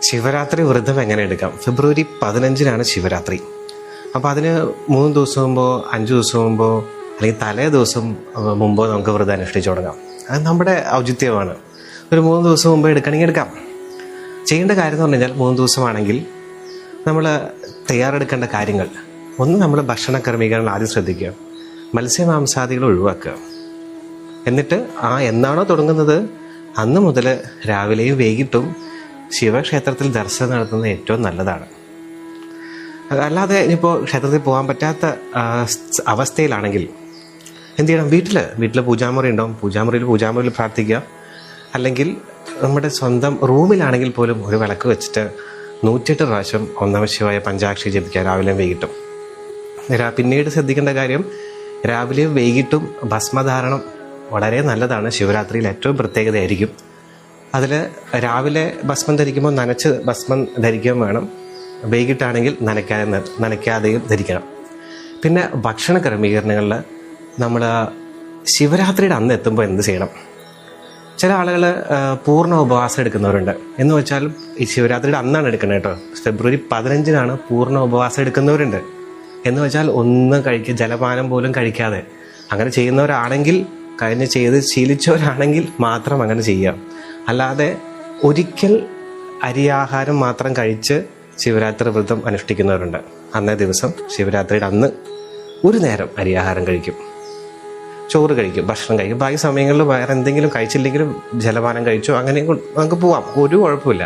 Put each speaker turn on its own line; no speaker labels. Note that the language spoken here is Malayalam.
ശിവരാത്രി വ്രതം എങ്ങനെ എടുക്കാം? ഫെബ്രുവരി 15-നാണ് ശിവരാത്രി. അപ്പോൾ അതിന് 3 ദിവസം മുമ്പോ 5 ദിവസം മുമ്പോ അല്ലെങ്കിൽ തലേ ദിവസം മുമ്പോ നമുക്ക് വ്രതം അനുഷ്ഠിച്ചു തുടങ്ങാം. അത് നമ്മുടെ ഔചിത്യമാണ്. ഒരു 3 ദിവസം മുമ്പ് എടുക്കണമെങ്കിൽ എടുക്കാം. ചെയ്യേണ്ട കാര്യം എന്ന് പറഞ്ഞു കഴിഞ്ഞാൽ 3 ദിവസമാണെങ്കിൽ നമ്മൾ തയ്യാറെടുക്കേണ്ട കാര്യങ്ങൾ, ഒന്ന് നമ്മൾ ഭക്ഷണ ക്രമീകരണം ആദ്യം ശ്രദ്ധിക്കുക. മത്സ്യമാംസാദികൾ ഒഴിവാക്കുക. എന്നിട്ട് എന്നാണോ തുടങ്ങുന്നത് അന്ന് മുതൽ രാവിലെയും വൈകിട്ടും ശിവക്ഷേത്രത്തിൽ ദർശനം നടത്തുന്നത് ഏറ്റവും നല്ലതാണ്. അല്ലാതെ ഇനിയിപ്പോൾ ക്ഷേത്രത്തിൽ പോകാൻ പറ്റാത്ത അവസ്ഥയിലാണെങ്കിൽ എന്ത് ചെയ്യണം? വീട്ടിൽ പൂജാമുറി ഉണ്ടാവും. പൂജാമുറിയിൽ പ്രാർത്ഥിക്കുക. അല്ലെങ്കിൽ നമ്മുടെ സ്വന്തം റൂമിലാണെങ്കിൽ പോലും ഒരു വിളക്ക് വെച്ചിട്ട് 108 പ്രാവശ്യം ഓം നമഃ ശിവായ പഞ്ചാക്ഷരി ജപിക്കുക രാവിലെയും വൈകിട്ടും. പിന്നീട് ശ്രദ്ധിക്കേണ്ട കാര്യം, രാവിലെയും വൈകിട്ടും ഭസ്മധാരണം വളരെ നല്ലതാണ്. ശിവരാത്രിയിൽ ഏറ്റവും പ്രത്യേകതയായിരിക്കും. അതിൽ രാവിലെ ഭസ്മം ധരിക്കുമ്പോൾ നനച്ച് ഭസ്മം ധരിക്കുകയും വേണം. വൈകിട്ടാണെങ്കിൽ നനയ്ക്കാതെയും ധരിക്കണം. പിന്നെ ഭക്ഷണ ക്രമീകരണങ്ങളിൽ നമ്മൾ ശിവരാത്രിയുടെ അന്ന് എത്തുമ്പോൾ എന്ത് ചെയ്യണം? ചില ആളുകൾ പൂർണ്ണ ഉപവാസം എടുക്കുന്നവരുണ്ട്. എന്ന് വെച്ചാൽ ഈ ശിവരാത്രിയുടെ അന്നാണ് എടുക്കുന്നത് കേട്ടോ. ഫെബ്രുവരി 15-നാണ് പൂർണ്ണ ഉപവാസം എടുക്കുന്നവരുണ്ട്. എന്ന് വെച്ചാൽ ഒന്നും ജലപാനം പോലും കഴിക്കാതെ അങ്ങനെ ചെയ്യുന്നവരാണെങ്കിൽ, ചെയ്ത് ശീലിച്ചവരാണെങ്കിൽ മാത്രം അങ്ങനെ ചെയ്യാം. അല്ലാതെ ഒരിക്കൽ അരിയാഹാരം മാത്രം കഴിച്ച് ശിവരാത്രി വ്രതം അനുഷ്ഠിക്കുന്നവരുണ്ട്. അന്നേ ദിവസം ശിവരാത്രിയുടെ അന്ന് ഒരു നേരം അരിയാഹാരം കഴിക്കും, ചോറ് കഴിക്കും, ഭക്ഷണം കഴിക്കും. ബാക്കി സമയങ്ങളിൽ വേറെ എന്തെങ്കിലും കഴിച്ചില്ലെങ്കിലും ജലപാനം കഴിച്ചോ അങ്ങനെ നമുക്ക് പോവാം, ഒരു കുഴപ്പമില്ല.